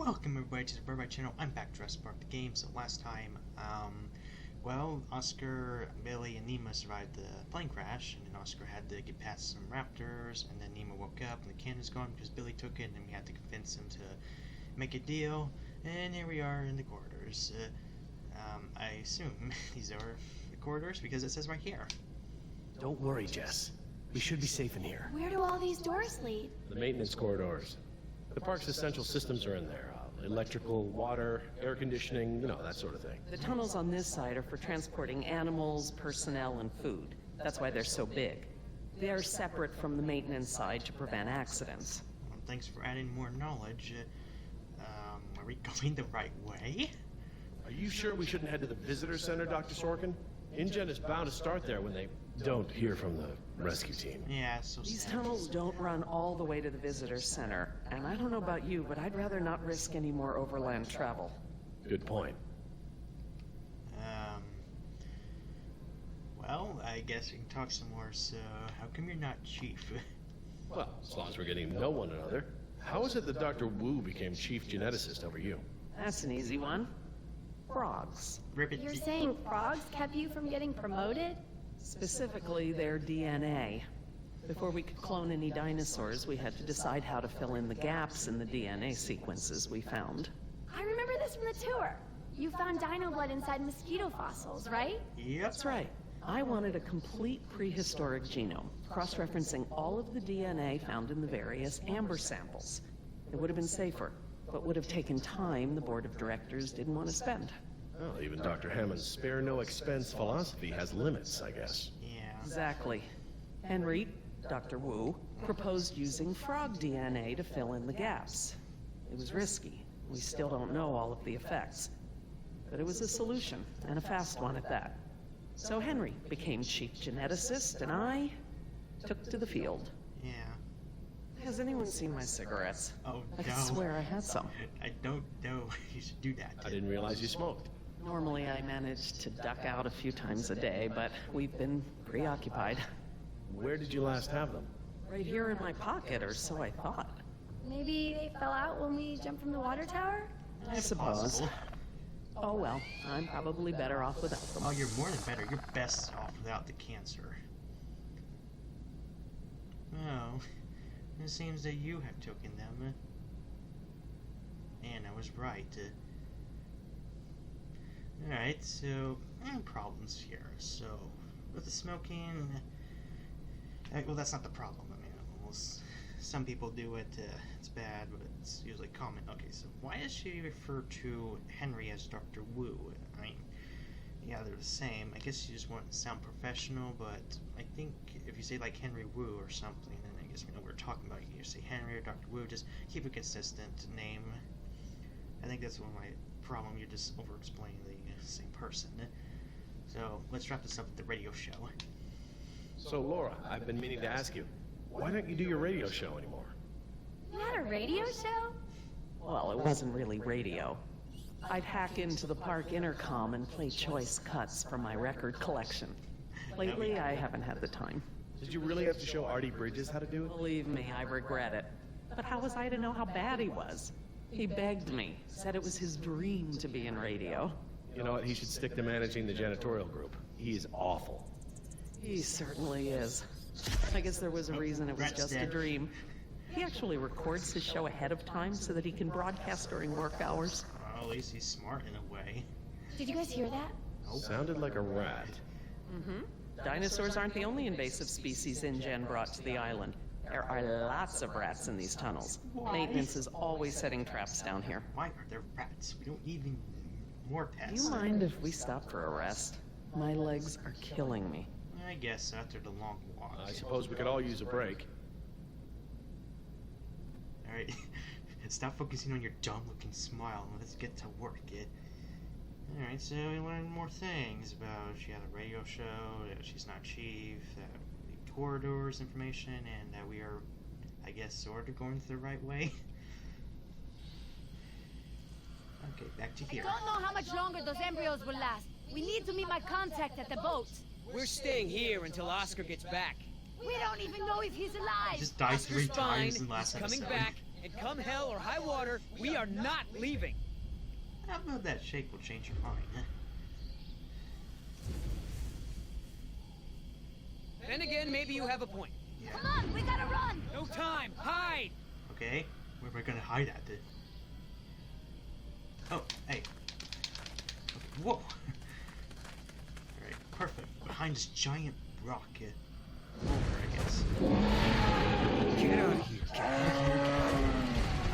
Welcome everybody to the Bird channel. I'm back to Jurassic Park the game. So last time, well, Oscar, Billy, and Nima survived the plane crash, and then Oscar had to get past some raptors, and then Nima woke up and the cannon's gone because Billy took it, and then we had to convince him to make a deal, and here we are in the corridors. I assume these are the corridors because it says right here. Don't worry, Jess. We should be safe in here. Where do all these doors lead? The maintenance corridors. The park's essential systems are in there. Electrical, water, air conditioning, you know, that sort of thing. The tunnels on this side are for transporting animals, personnel, and food. That's why they're so big. They're separate from the maintenance side to prevent accidents. Well, thanks for adding more knowledge. Are we going the right way? Are you sure we shouldn't head to the visitor center, Dr. Sorkin? InGen is bound to start there when they don't hear from the rescue team. Yeah, so These sad. tunnels don't run all the way to the visitor center, and I don't know about you, but I'd rather not risk any more overland travel. Good point. Well, I guess we can talk some more, so how come you're not chief? Well, as long as we're getting to know one another. How is it that Dr. Wu became chief geneticist over you? That's an easy one. Frogs. Ribbit. You're saying frogs kept you from getting promoted? Specifically, their DNA. Before we could clone any dinosaurs, we had to decide how to fill in the gaps in the DNA sequences we found. I remember this from the tour. You found dino blood inside mosquito fossils, right? Yep. That's right. I wanted a complete prehistoric genome, cross-referencing all of the DNA found in the various amber samples. It would have been safer, but would have taken time the board of directors didn't want to spend. Well, even Dr. Hammond's spare no expense philosophy has limits, I guess. Yeah. Exactly. Henry, Dr. Wu, proposed using frog DNA to fill in the gaps. It was risky. We still don't know all of the effects. But it was a solution, and a fast one at that. So Henry became chief geneticist, and I took to the field. Yeah. Has anyone seen my cigarettes? Oh, I no. swear I had some. I don't know you should do that. I didn't realize you smoked. Normally I manage to duck out a few times a day, but we've been preoccupied. Where did you last have them? Right here in my pocket, or so I thought. Maybe they fell out when we jumped from the water tower? I suppose. Possible. Oh well, I'm probably better off without them. Oh, you're more than better. You're best off without the cancer. Oh, it seems that you have taken them. And I was right. Alright, so, problems here. So, with the smoking, well, that's not the problem. I mean, almost, some people do it, it's bad, but it's usually common. Okay, so why does she refer to Henry as Dr. Wu? I mean, yeah, they're the same. I guess you just want to sound professional, but I think if you say like Henry Wu or something, then I guess we know what we're talking about. You can say Henry or Dr. Wu, just keep a consistent name. I think that's one of my problem. You're just over-explaining the same person. So let's wrap this up with the radio show. So, Laura, I've been meaning to ask you, why don't you do your radio show anymore? You had a radio show? Well, it wasn't really radio. I'd hack into the park intercom and play choice cuts from my record collection. Lately, I haven't had the time. Did you really have to show Artie Bridges how to do it? Believe me, I regret it. But how was I to know how bad he was? He begged me, said it was his dream to be in radio. You know what, he should stick to managing the janitorial group. He is awful. He certainly is. I guess there was a reason it was just a dream. He actually records his show ahead of time so that he can broadcast during work hours. Well, at least he's smart in a way. Did you guys hear that? Sounded like a rat. Dinosaurs aren't the only invasive species InGen brought to the island. There are lots of rats in these tunnels. Maintenance is always setting traps down here. Why are there rats? We don't even more Do pets. you mind if we stop for a rest? My legs are killing me. I guess after the long walk. I suppose we could all use a break. Alright, stop focusing on your dumb-looking smile and let's get to work, kid. Alright, so we learned more things about she had a radio show, that she's not chief, that the corridors information, and that we are, I guess, sort of going the right way. Okay, back to here. I don't know how much longer those embryos will last. We need to meet my contact at the boat. We're staying here until Oscar gets back. We don't even know if he's alive. Just died Oscar's 3 times fine. in the last He's coming episode. back, And come hell or high water, we are not leaving. I don't know if that shake will change your mind. Then again, maybe you have a point. Yeah. Come on, we gotta run! No time, hide! Okay, where am I gonna hide at? Oh, hey. Okay, whoa. Alright, perfect. Behind this giant rock. Over, I guess. Get out of here, get out of here,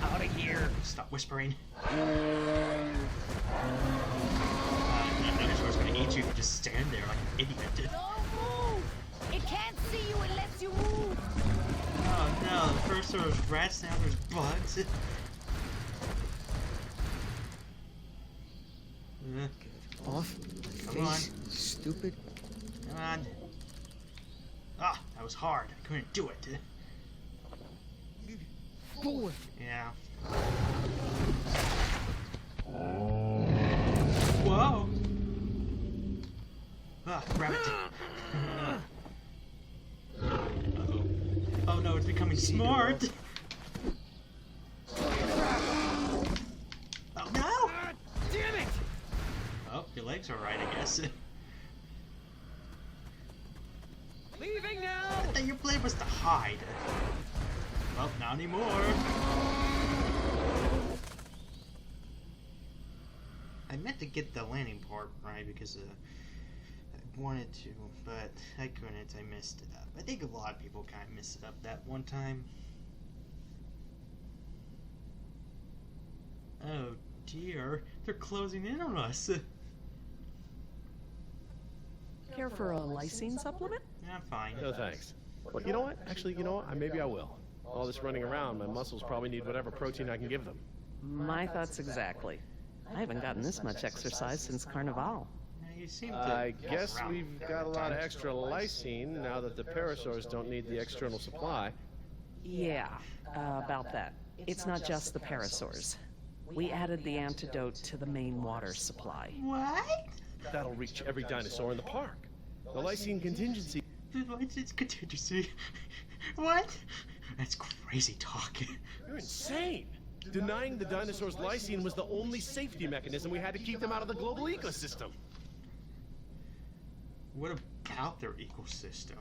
out of here. Stop whispering. That dinosaur's gonna eat you if you just stand there like an idiot. Don't move! It can't see you unless you move! Oh no, first there was rats, now there's bugs. Off. Come on. Stupid. Come on. Ah, that was hard. I couldn't do it. Boy. Yeah. Whoa! Ah, rabbit. Uh-oh. Oh no, it's becoming smart! Oh no! Damn it! Oh, your legs are right, I guess. Leaving now! I thought your plan was to hide. Well, not anymore. I meant to get the landing part right because I wanted to, but I couldn't. I messed it up. I think a lot of people kind of messed it up that one time. Oh dear, they're closing in on us. Care for a lysine supplement? Yeah, I'm fine. No thanks. Well, you know what? Actually, you know what? Maybe I will. All this running around, my muscles probably need whatever protein I can give them. My thoughts exactly. I haven't gotten this much exercise since Carnival. Now, you seem to I walk guess around we've there got a at lot of times. extra lysine now that the parasaurs don't need the external supply. Yeah, about that. It's not just the parasaurs. We added the antidote to the main water supply. What? That'll reach every dinosaur in the park. The lysine contingency. It's contingency. What? That's crazy talk. You're insane! Denying the dinosaurs lysine was the only safety mechanism we had to keep them out of the global ecosystem. What about their ecosystem?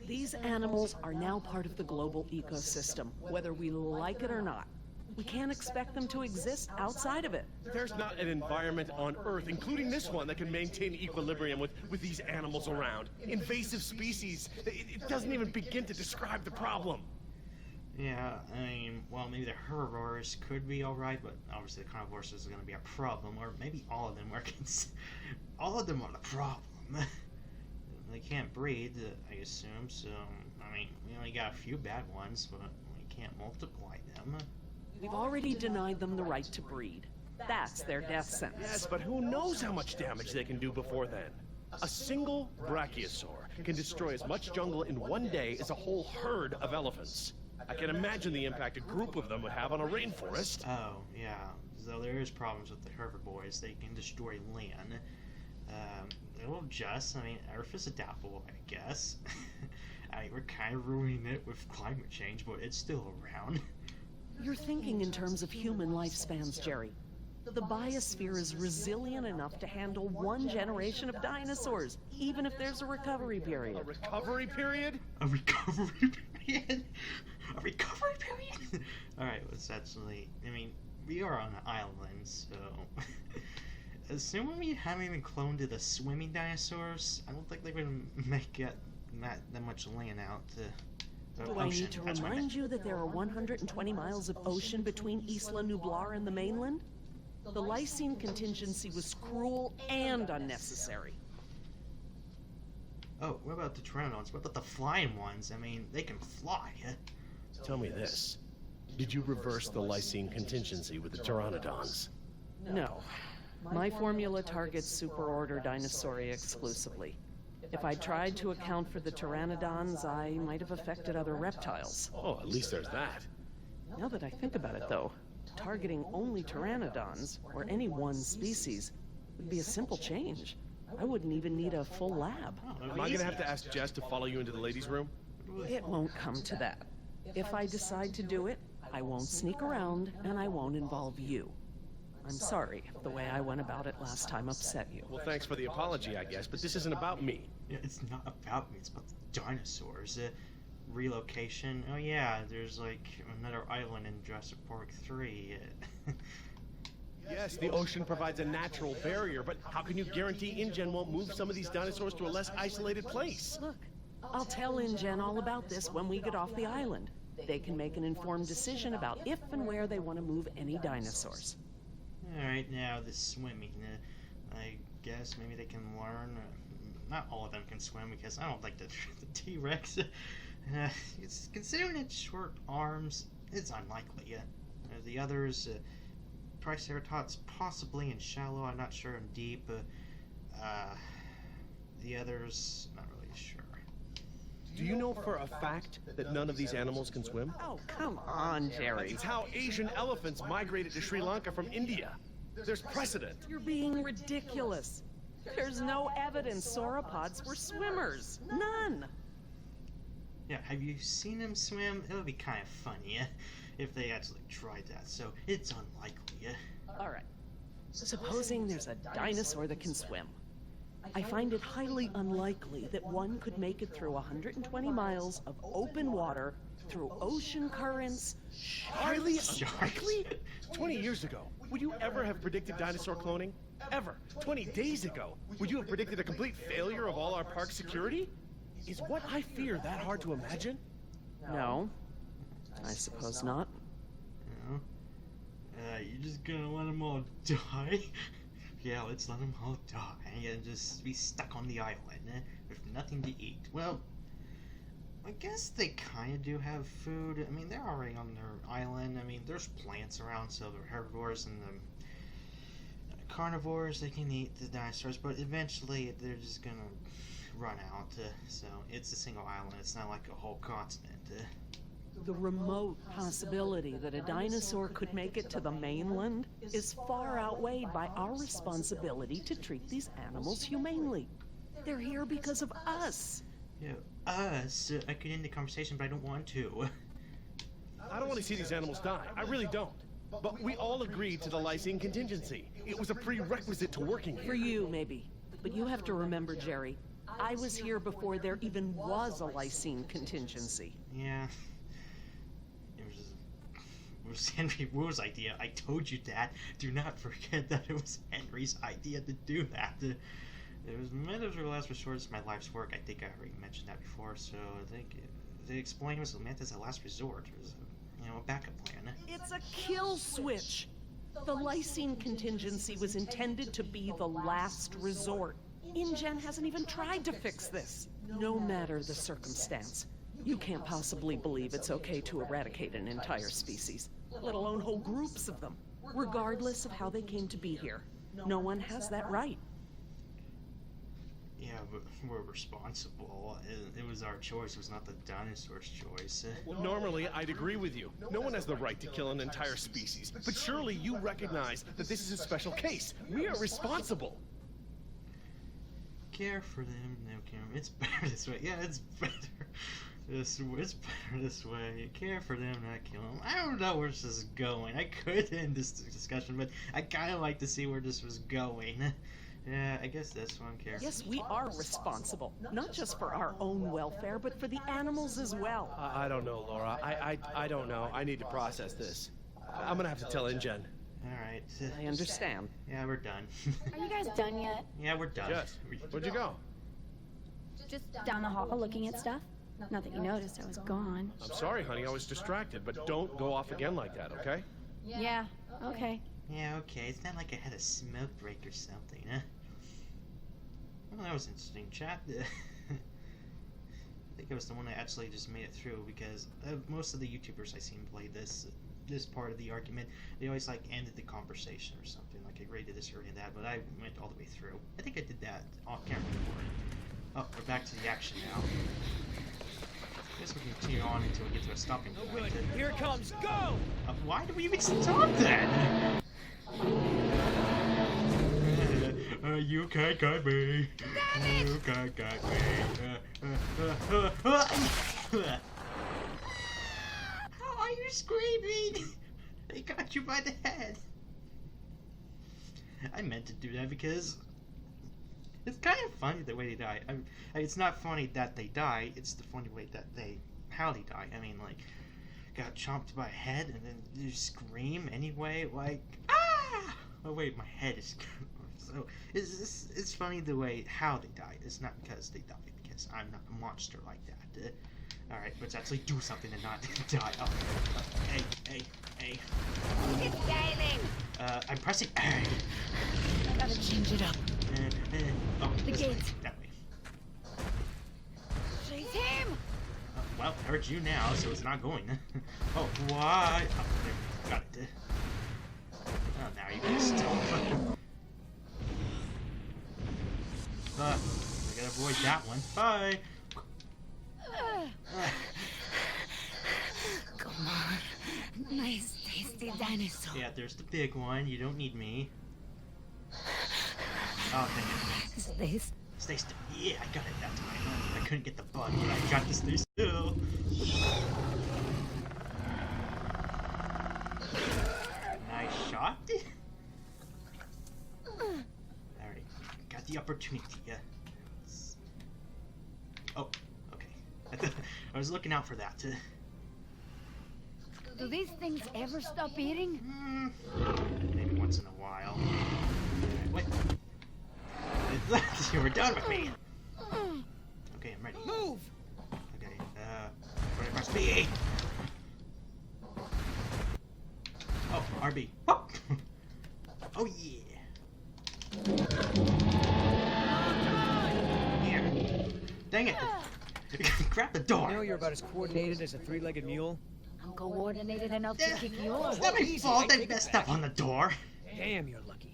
These animals are now part of the global ecosystem, whether we like it or not. We can't expect them to exist outside of it. There's not an environment on Earth, including this one, that can maintain equilibrium with these animals around. Invasive species. It doesn't even begin to describe the problem. Yeah, I mean, well, maybe the herbivores could be alright, but obviously the carnivores is going to be a problem, or maybe all of them are all of them are the problem. They can't breed, I assume, so, I mean, we only got a few bad ones, but we can't multiply them. We've already denied them the right to breed. That's their death sentence. Yes, but who knows how much damage they can do before then? A single brachiosaur can destroy as much jungle in one day as a whole herd of elephants. I can imagine the impact a group of them would have on a rainforest. Oh, yeah, so there is problems with the herbivores. They can destroy land. They will adjust. I mean, Earth is adaptable, I guess. I mean, we're kind of ruining it with climate change, but it's still around. You're thinking in terms of human lifespans, Gerry. The biosphere is resilient enough to handle one generation of dinosaurs, even if there's a recovery period. A recovery period? A recovery period? A recovery period? Alright, well, essentially, I mean, we are on an island, so... Assuming we haven't even cloned to the swimming dinosaurs, I don't think they would make it that much land out to... Do I need to remind you that there are 120 miles of ocean between Isla Nublar and the mainland? The lysine contingency was cruel and unnecessary. Oh, what about the pteranodons? What about the flying ones? I mean, they can fly. Tell me this. Did you reverse the lysine contingency with the pteranodons? No. My formula targets superorder Dinosauria exclusively. If I tried to account for the pteranodons, I might have affected other reptiles. Oh, at least there's that. Now that I think about it, though, targeting only pteranodons, or any one species, would be a simple change. I wouldn't even need a full lab. Am I gonna have to ask Jess to follow you into the ladies' room? It won't come to that. If I decide to do it, I won't sneak around, and I won't involve you. I'm sorry if the way I went about it last time upset you. Well, thanks for the apology, I guess, but this isn't about me. Yeah, it's not about me, it's about the dinosaurs. Relocation. Oh yeah, there's like another island in Jurassic Park 3. Yes, the ocean provides a natural barrier, but how can you guarantee InGen won't move some of these dinosaurs to a less isolated place? Look, I'll tell InGen all about this when we get off the island. They can make an informed decision about if and where they want to move any dinosaurs. Alright, now the swimming. I guess maybe they can learn. Not all of them can swim because I don't like the T-Rex. It's considering its short arms, it's unlikely. The others, Triceratops possibly in shallow, I'm not sure in deep. The others, not really sure. Do you know for a fact that none of these animals can swim? Oh, come on, Gerry. It's how Asian elephants migrated to Sri Lanka from India. There's precedent. You're being ridiculous. There's no evidence sauropods were swimmers. None. Yeah, have you seen them swim? It would be kind of funny if they actually tried that, so it's unlikely. All right. Supposing there's a dinosaur that can swim. I find it highly unlikely that one could make it through 120 miles of open water, through ocean currents, Highly Sharks. unlikely? 20 years ago, would you ever have predicted dinosaur cloning? Ever? 20 days ago, would you have predicted a complete failure of all our park security? Is what I fear that hard to imagine? No, I suppose not. You know? You're just gonna let them all die? Yeah, let's let them all die and just be stuck on the island with nothing to eat. Well, I guess they kind of do have food. I mean, they're already on their island. I mean, there's plants around, so they're herbivores and the carnivores. They can eat the dinosaurs, but eventually they're just gonna run out. So it's a single island. It's not like a whole continent. The remote possibility that a dinosaur could make it to the mainland is far outweighed by our responsibility to treat these animals humanely. They're here because of us. Yeah, us. I could end the conversation, but I don't want to. I don't want to see these animals die. I really don't. But we all agreed to the lysine contingency. It was a prerequisite to working For here. you, maybe. But you have to remember, Gerry, I was here before there even was a lysine contingency. Yeah. It was Henry Wu's idea. I told you that. Do not forget that it was Henry's idea to do that. It was meant as a last resort. It's my life's work. I think I already mentioned that before. So I think they explained it was meant as a last resort. It was, a backup plan. It's a kill switch. The lysine contingency was intended to be the last resort. InGen hasn't even tried to fix this. No matter the circumstance, you can't possibly believe it's okay to eradicate an entire species, let alone whole groups of them, regardless of how they came to be here. No one has that right. Yeah, but we're responsible. It was our choice. It was not the dinosaur's choice. Well, normally, I'd agree with you. No one has the right to kill an entire species. But surely you recognize that this is a special case. We are responsible. Care for them. No care. It's better this way. Yeah, it's better. It's better this way. Care for them, not kill them. I don't know where this is going. I could end this discussion, but I kind of like to see where this was going. Yeah, I guess this one cares. Yes, we are responsible, not just for our own welfare, but for the animals as well. I don't know, Laura. I don't know. I need to process this. I'm gonna have to tell InGen. Alright. I understand. Yeah, we're done. Are you guys done yet? Yeah, we're done. Jess, where'd you go? Just down the hall looking at stuff? Not that you noticed I was gone. I'm sorry, honey. I was distracted, but don't go off again like that, okay? Yeah, okay. Yeah, okay. It's not like I had a smoke break or something, huh? Well, that was interesting, chat. I think I was the one that actually just made it through because most of the YouTubers I seen play this part of the argument, they always like ended the conversation or something, like I agreed to this or that, but I went all the way through. I think I did that off camera before. Oh, we're back to the action now. I guess we can continue on until we get to a stopping point. Here it comes. Go! Why do we even stop then? You can't get me. You can't get me. How are you screaming? They got you by the head. I meant to do that because it's kind of funny the way they die. I mean, it's not funny that they die. It's the funny way that how they die. I mean, like, got chomped by a head and then you scream anyway, like, ah! Oh wait, my head is. So it's funny the way how they die. It's not because they die, because I'm not a monster like that. All right, let's actually do something and not die. Oh, hey. It's scaling. I'm pressing A. I gotta change it up. Oh, The this gate. way, that way. Chase him. Well, I heard you now, so it's not going. Oh, what? Oh, there, got it. Oh, now you can still. I gotta avoid that one. Bye. Come on. Nice, tasty dinosaur. Yeah, there's the big one. You don't need me. Oh, thank you. Stay still. Yeah, I got it that time. I couldn't get the bug, but I got to stay still. Nice shot. Alright, got the opportunity. Oh, okay. I was looking out for that. Do these things ever stop eating? Maybe once in a while. Wait. You were done with me. Okay, I'm ready. Move! Okay, press B. Oh, RB. Oh, oh yeah. Here. Dang it. Grab the door. You know you're about as coordinated as a three-legged mule? I'm coordinated enough to kick yours. It's not my Easy, fault I I take it messed back. up on the door. Damn, you're lucky.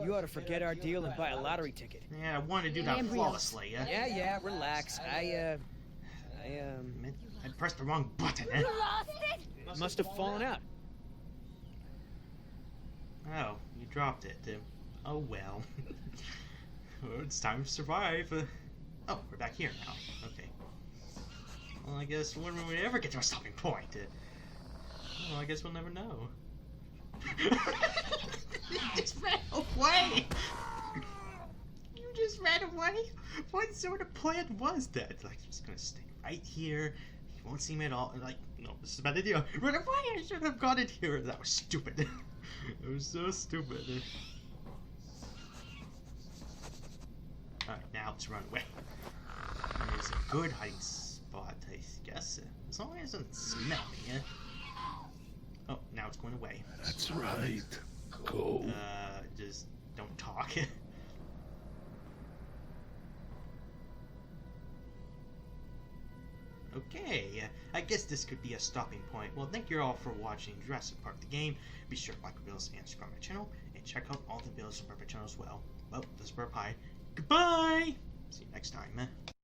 You ought to forget our deal and buy a lottery ticket. Yeah, I wanted to do that Embryos. flawlessly. Yeah, relax. I pressed the wrong button. You lost it? must have fallen out. Oh, you dropped it. Oh well. Well, it's time to survive. Oh, we're back here now. Okay. Well, I guess when will we ever get to a stopping point? Well, I guess we'll never know. You just ran away! You just ran away? What sort of plan was that? Like, I'm just gonna stay right here. He won't see me at all. Like, no, this is a bad idea. Run away! I should have gone in here. That was stupid. It was so stupid. Alright, now let's run away. There's a good hiding spot, I guess. As long as it doesn't smell me. Oh, now it's going away. That's right. Go. Just don't talk. Okay, I guess this could be a stopping point. Well, thank you all for watching Jurassic Park the game. Be sure to like the videos and subscribe to my channel, and check out all the videos on my channel as well. Well, this is Burr Pie. Goodbye! See you next time.